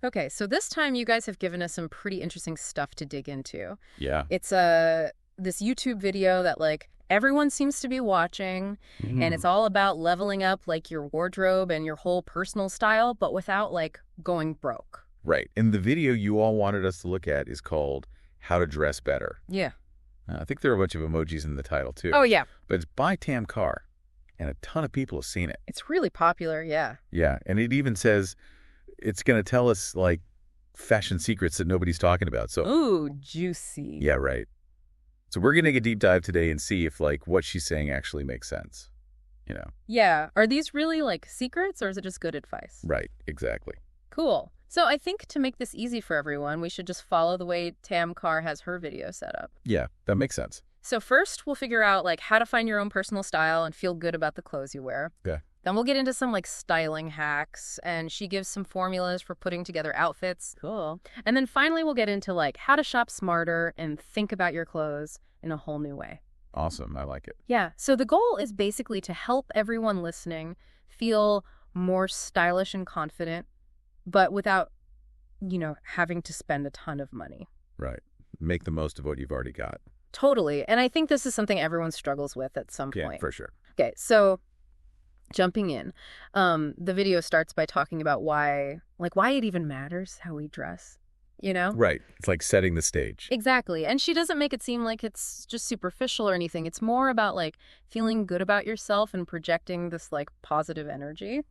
Okay, so this time you guys have given us some pretty interesting stuff to dig into. Yeah. It's this YouTube video that like everyone seems to be watching, and Hmm. it's all about leveling up like your wardrobe and your whole personal style, but without like going broke. Right. And the video you all wanted us to look at is called How to Dress Better. Yeah. I think there are a bunch of emojis in the title, too. Oh yeah, But it's by Tam Kaur, and a ton of people have seen it. it's really popular, yeah. Yeah. And it even says it's going to tell us, like, fashion secrets that nobody's talking about. So, Ooh, juicy. yeah, right. So we're going to take a deep dive today and see if, like, what she's saying actually makes sense. You know? Yeah, are these really like secrets or is it just good advice? Right. Exactly. Cool. So I think to make this easy for everyone, we should just follow the way Tam Carr has her video set up. Yeah, that makes sense. So first, we'll figure out like how to find your own personal style and feel good about the clothes you wear. Yeah. Then we'll get into some like styling hacks, and she gives some formulas for putting together outfits. Cool. And then finally, we'll get into like how to shop smarter and think about your clothes in a whole new way. Awesome. I like it. Yeah. So the goal is basically to help everyone listening feel more stylish and confident, but without, having to spend a ton of money. Right. Make the most of what you've already got. Totally. And I think this is something everyone struggles with at some Yeah, point. for sure. Okay, so jumping in, the video starts by talking about why it even matters how we dress, you know? Right. It's like setting the stage. Exactly. And she doesn't make it seem like it's just superficial or anything. It's more about like feeling good about yourself and projecting this like positive energy.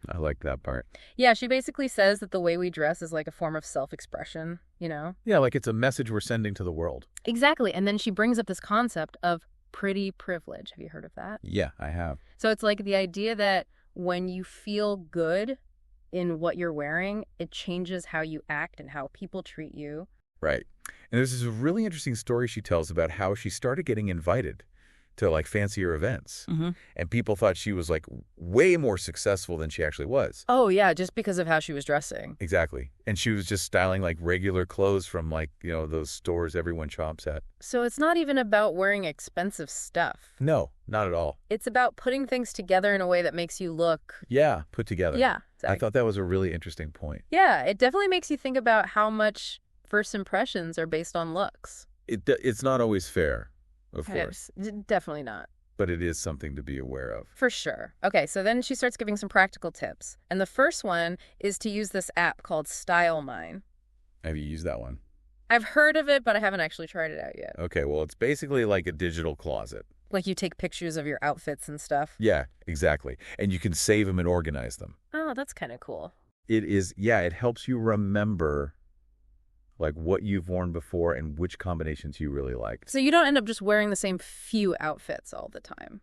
I like that part. Yeah, she basically says that the way we dress is like a form of self-expression, you know? Yeah, like it's a message we're sending to the world. Exactly. And then she brings up this concept of pretty privilege. Have you heard of that? Yeah, I have. So it's like the idea that when you feel good in what you're wearing, it changes how you act and how people treat you. Right. And there's this really interesting story she tells about how she started getting invited to like fancier events. Mm-hmm. And people thought she was like way more successful than she actually was. Oh, yeah, just because of how she was dressing. Exactly. And she was just styling like regular clothes from like, those stores everyone shops at. So it's not even about wearing expensive stuff. No, not at all. It's about putting things together in a way that makes you look... Yeah, put together. Yeah. I thought that was a really interesting point. Yeah, it definitely makes you think about how much first impressions are based on looks. It's not always fair, of course, Definitely not. but it is something to be aware of. For sure. Okay, so then she starts giving some practical tips. And the first one is to use this app called Style Mine. Have you used that one? I've heard of it, but I haven't actually tried it out yet. Okay, well, it's basically like a digital closet. Like you take pictures of your outfits and stuff. Yeah, exactly. And you can save them and organize them. Oh, that's kind of cool. It helps you remember like what you've worn before and which combinations you really liked. So you don't end up just wearing the same few outfits all the time.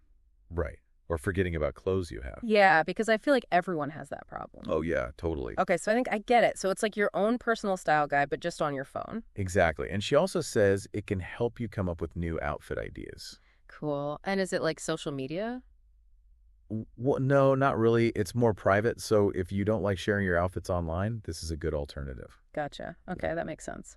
Right. Or forgetting about clothes you have. Yeah, because I feel like everyone has that problem. Oh, yeah, totally. Okay, so I think I get it. So it's like your own personal style guide, but just on your phone. Exactly. And she also says it can help you come up with new outfit ideas. Cool. And is it like social media? Well, no, not really. It's more private. So if you don't like sharing your outfits online, this is a good alternative. Gotcha. Okay, that makes sense.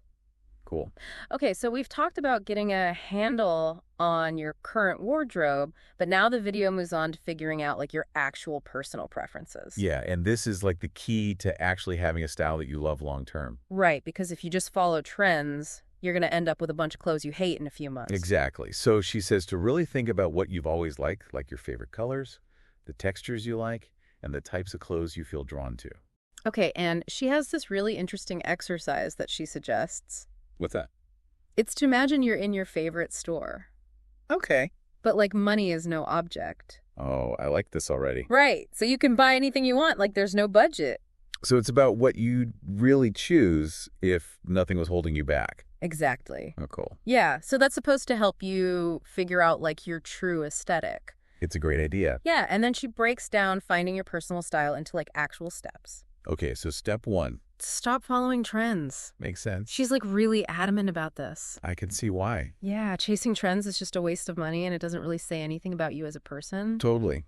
Cool. Okay, so we've talked about getting a handle on your current wardrobe, but now the video moves on to figuring out like your actual personal preferences. Yeah, and this is like the key to actually having a style that you love long term. Right, because if you just follow trends, you're going to end up with a bunch of clothes you hate in a few months. Exactly. So she says to really think about what you've always liked, like your favorite colors, the textures you like, and the types of clothes you feel drawn to. Okay, and she has this really interesting exercise that she suggests. What's that? It's to imagine you're in your favorite store, Okay. but like money is no object. Oh, I like this already. Right, so you can buy anything you want, like there's no budget. So it's about what you'd really choose if nothing was holding you back. Exactly. Oh, cool. Yeah, so that's supposed to help you figure out like your true aesthetic. It's a great idea. Yeah, and then she breaks down finding your personal style into like actual steps. Okay, so step one. Stop following trends. Makes sense. She's like really adamant about this. I can see why. Yeah, chasing trends is just a waste of money and it doesn't really say anything about you as a person. Totally.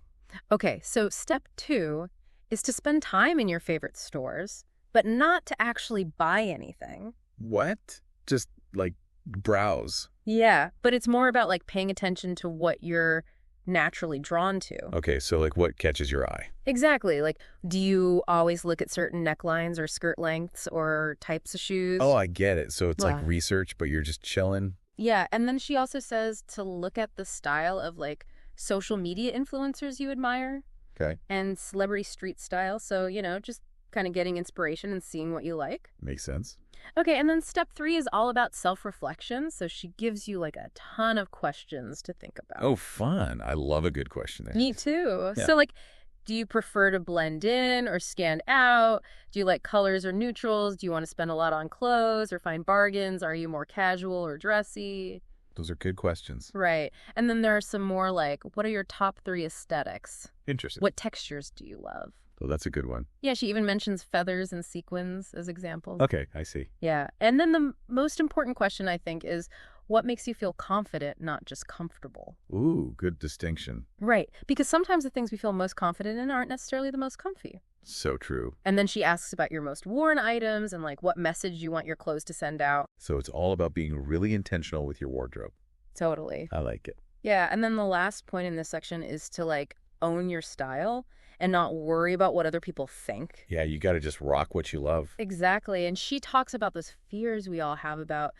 Okay, so step 2 is to spend time in your favorite stores, but not to actually buy anything. What? Just like browse. Yeah, but it's more about like paying attention to what you're naturally drawn to. Okay, so like what catches your eye? Exactly. Like, do you always look at certain necklines or skirt lengths or types of shoes? Oh, I get it. So it's like Blah. research, but you're just chilling. Yeah, and then she also says to look at the style of like social media influencers you admire Okay. and celebrity street style. So, just kind of getting inspiration and seeing what you like. Makes sense. Okay, and then step 3 is all about self-reflection. So she gives you like a ton of questions to think about. Oh, fun. I love a good questionnaire. Me too. Yeah. So like, do you prefer to blend in or stand out? Do you like colors or neutrals? Do you want to spend a lot on clothes or find bargains? Are you more casual or dressy? Those are good questions. Right. And then there are some more like, what are your top 3 aesthetics? Interesting. What textures do you love? Oh, that's a good one. Yeah, she even mentions feathers and sequins as examples. Okay, I see. Yeah. And then the most important question, I think, is what makes you feel confident, not just comfortable? Ooh, good distinction. Right. Because sometimes the things we feel most confident in aren't necessarily the most comfy. So true. And then she asks about your most worn items and like what message you want your clothes to send out. So it's all about being really intentional with your wardrobe. Totally. I like it. Yeah. And then the last point in this section is to like own your style and not worry about what other people think. Yeah, you got to just rock what you love. Exactly. And she talks about those fears we all have about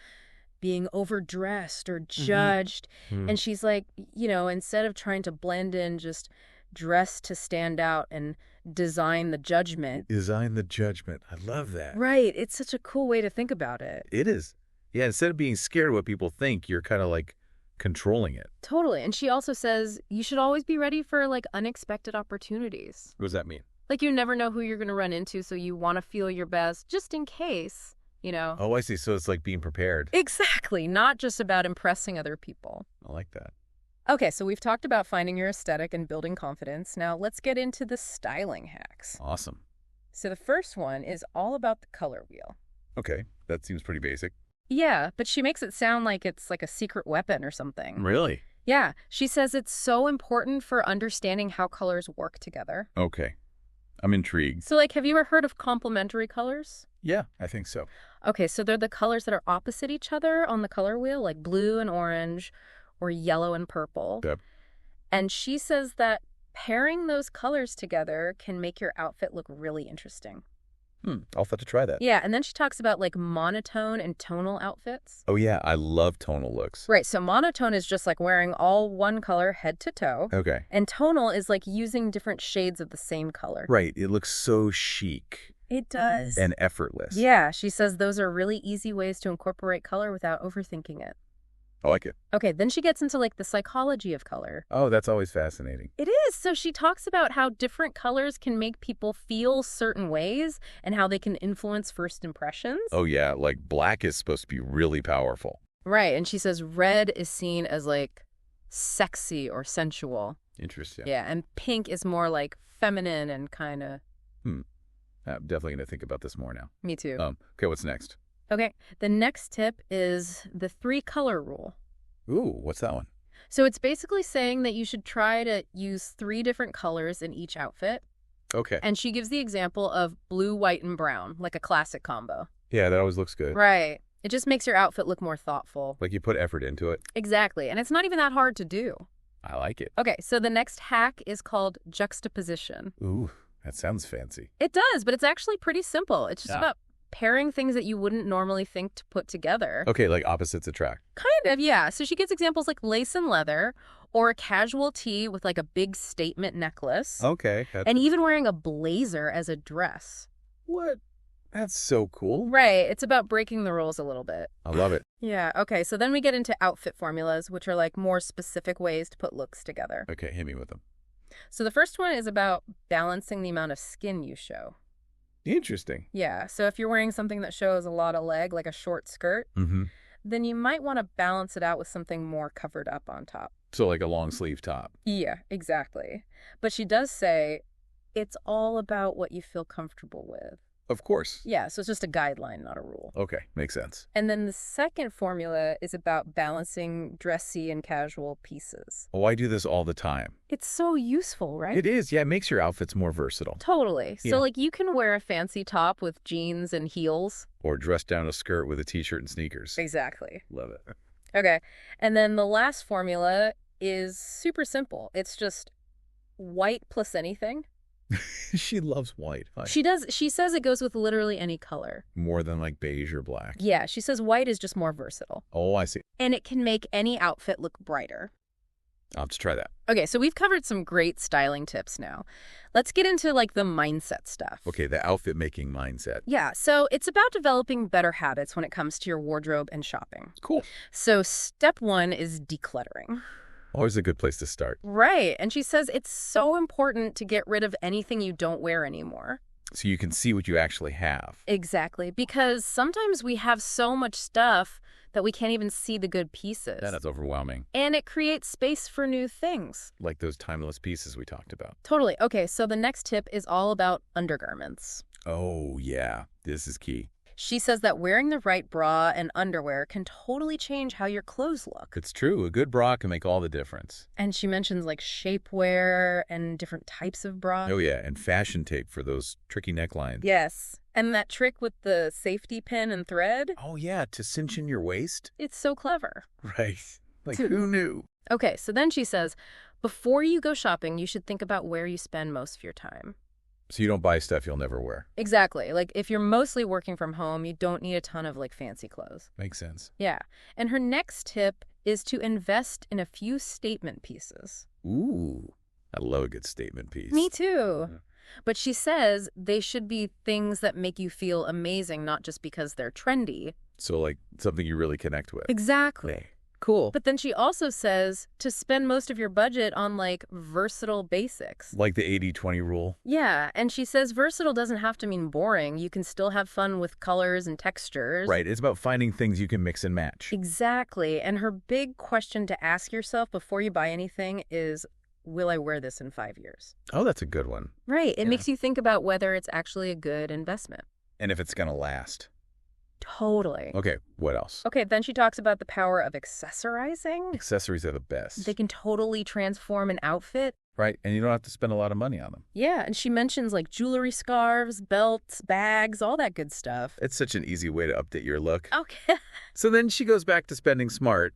being overdressed or judged. And she's like, instead of trying to blend in, just dress to stand out and design the judgment. Design the judgment. I love that. Right. It's such a cool way to think about it. It is. Yeah, instead of being scared of what people think, you're kind of like controlling it. Totally. And she also says you should always be ready for like unexpected opportunities. What does that mean? Like you never know who you're going to run into, so you want to feel your best just in case, Oh, I see. So it's like being prepared. Exactly. Not just about impressing other people. I like that. Okay, so we've talked about finding your aesthetic and building confidence. Now let's get into the styling hacks. Awesome. So the first one is all about the color wheel. Okay, that seems pretty basic. Yeah, but she makes it sound like it's like a secret weapon or something. Really? Yeah, she says it's so important for understanding how colors work together. Okay. I'm intrigued. So like, have you ever heard of complementary colors? Yeah, I think so. Okay, so they're the colors that are opposite each other on the color wheel, like blue and orange or yellow and purple. Yep. And she says that pairing those colors together can make your outfit look really interesting. I'll have to try that. Yeah, and then she talks about like monotone and tonal outfits. Oh, yeah, I love tonal looks. Right, so monotone is just like wearing all one color head to toe. Okay. And tonal is like using different shades of the same color. Right, it looks so chic. It does. And effortless. Yeah, she says those are really easy ways to incorporate color without overthinking it. I like it. Okay, then she gets into like the psychology of color. Oh, that's always fascinating. It is. So she talks about how different colors can make people feel certain ways and how they can influence first impressions. Oh, yeah, like black is supposed to be really powerful. Right, and she says red is seen as like sexy or sensual. Interesting. Yeah, and pink is more like feminine and kind of... I'm definitely going to think about this more now. Me too. Okay, what's next? Okay, the next tip is the 3-color rule. Ooh, what's that one? So it's basically saying that you should try to use 3 different colors in each outfit. Okay. And she gives the example of blue, white, and brown, like a classic combo. Yeah, that always looks good. Right. It just makes your outfit look more thoughtful. Like you put effort into it. Exactly. And it's not even that hard to do. I like it. Okay, so the next hack is called juxtaposition. Ooh, that sounds fancy. It does, but it's actually pretty simple. It's just Yeah. about pairing things that you wouldn't normally think to put together. Okay, like opposites attract. Kind of, yeah. So she gives examples like lace and leather or a casual tee with like a big statement necklace. Okay. And even wearing a blazer as a dress. What? That's so cool. Right. It's about breaking the rules a little bit. I love it. Yeah. Okay. So then we get into outfit formulas, which are like more specific ways to put looks together. Okay, hit me with them. So the first one is about balancing the amount of skin you show. Interesting. Yeah. So if you're wearing something that shows a lot of leg, like a short skirt, Mm-hmm. then you might want to balance it out with something more covered up on top. So like a long sleeve top. Yeah, exactly. But she does say it's all about what you feel comfortable with. Of course. Yeah, so it's just a guideline, not a rule. Okay, makes sense. And then the second formula is about balancing dressy and casual pieces. Oh, I do this all the time. It's so useful, right? It is. Yeah, it makes your outfits more versatile. Totally. Yeah. So like you can wear a fancy top with jeans and heels. Or dress down a skirt with a t-shirt and sneakers. Exactly. Love it. Okay. And then the last formula is super simple. It's just white plus anything. She loves white. She does. She says it goes with literally any color. More than like beige or black. Yeah, she says white is just more versatile. Oh, I see. And it can make any outfit look brighter. I'll have to try that. Okay, so we've covered some great styling tips now. Let's get into like the mindset stuff. Okay, the outfit making mindset. Yeah, so it's about developing better habits when it comes to your wardrobe and shopping. Cool. So step 1 is decluttering. Always a good place to start. Right, and she says it's so important to get rid of anything you don't wear anymore. So you can see what you actually have. Exactly, because sometimes we have so much stuff that we can't even see the good pieces. That's overwhelming. And it creates space for new things. Like those timeless pieces we talked about. Totally. Okay, so the next tip is all about undergarments. Oh, yeah. This is key. She says that wearing the right bra and underwear can totally change how your clothes look. It's true. A good bra can make all the difference. And she mentions like shapewear and different types of bra. Oh, yeah. And fashion tape for those tricky necklines. Yes. And that trick with the safety pin and thread. Oh, yeah. To cinch in your waist? It's so clever. Right. Like, who knew? Okay, so then she says, before you go shopping, you should think about where you spend most of your time. So you don't buy stuff you'll never wear. Exactly. Like, if you're mostly working from home, you don't need a ton of, like, fancy clothes. Makes sense. Yeah. And her next tip is to invest in a few statement pieces. Ooh. I love a good statement piece. Me too. Yeah. But she says they should be things that make you feel amazing, not just because they're trendy. So, like, something you really connect with. Exactly. Cool. But then she also says to spend most of your budget on, like, versatile basics. Like the 80-20 rule. Yeah, and she says versatile doesn't have to mean boring. You can still have fun with colors and textures. Right. It's about finding things you can mix and match. Exactly. And her big question to ask yourself before you buy anything is, will I wear this in 5 years? Oh, that's a good one. Right. It Yeah. makes you think about whether it's actually a good investment. And if it's going to last. Totally. Okay, what else? Okay, then she talks about the power of accessorizing. Accessories are the best. They can totally transform an outfit. Right, and you don't have to spend a lot of money on them. Yeah, and she mentions like jewelry, scarves, belts, bags, all that good stuff. It's such an easy way to update your look. Okay. So then she goes back to spending smart,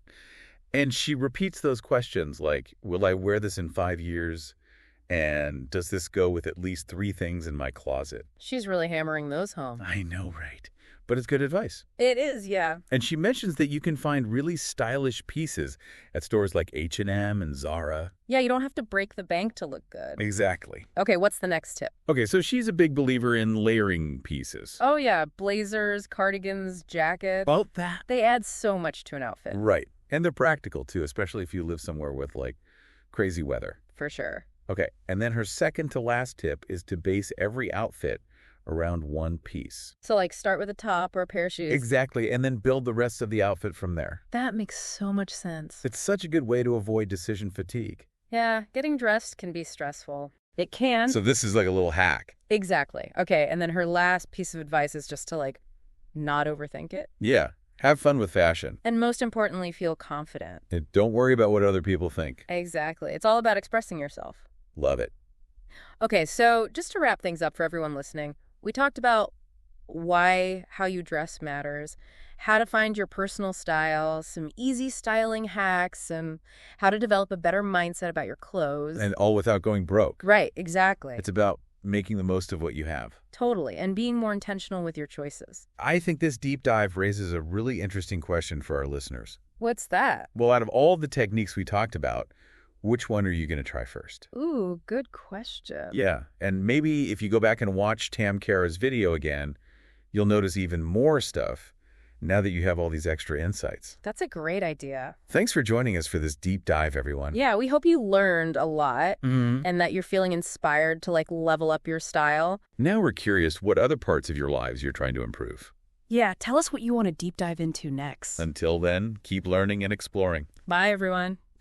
and she repeats those questions like, will I wear this in 5 years? And does this go with at least 3 things in my closet? She's really hammering those home. I know, right? But it's good advice. It is, yeah. And she mentions that you can find really stylish pieces at stores like H&M and Zara. Yeah, you don't have to break the bank to look good. Exactly. Okay, what's the next tip? Okay, so she's a big believer in layering pieces. Oh, yeah, blazers, cardigans, jackets. About that. They add so much to an outfit. Right. And they're practical, too, especially if you live somewhere with, like, crazy weather. For sure. Okay, and then her second to last tip is to base every outfit around one piece. So, like, start with a top or a pair of shoes. Exactly, and then build the rest of the outfit from there. That makes so much sense. It's such a good way to avoid decision fatigue. Yeah, getting dressed can be stressful. It can. So this is like a little hack. Exactly. Okay, and then her last piece of advice is just to, like, not overthink it. Yeah, have fun with fashion. And most importantly, feel confident. And don't worry about what other people think. Exactly. It's all about expressing yourself. Love it. Okay, so just to wrap things up for everyone listening, we talked about how you dress matters, how to find your personal style, some easy styling hacks, and how to develop a better mindset about your clothes. And all without going broke. Right, exactly. It's about making the most of what you have. Totally, and being more intentional with your choices. I think this deep dive raises a really interesting question for our listeners. What's that? Well, out of all the techniques we talked about, which one are you going to try first? Ooh, good question. Yeah, and maybe if you go back and watch Tam Kaur's video again, you'll notice even more stuff now that you have all these extra insights. That's a great idea. Thanks for joining us for this deep dive, everyone. Yeah, we hope you learned a lot Mm-hmm. and that you're feeling inspired to like level up your style. Now we're curious what other parts of your lives you're trying to improve. Yeah, tell us what you want to deep dive into next. Until then, keep learning and exploring. Bye, everyone.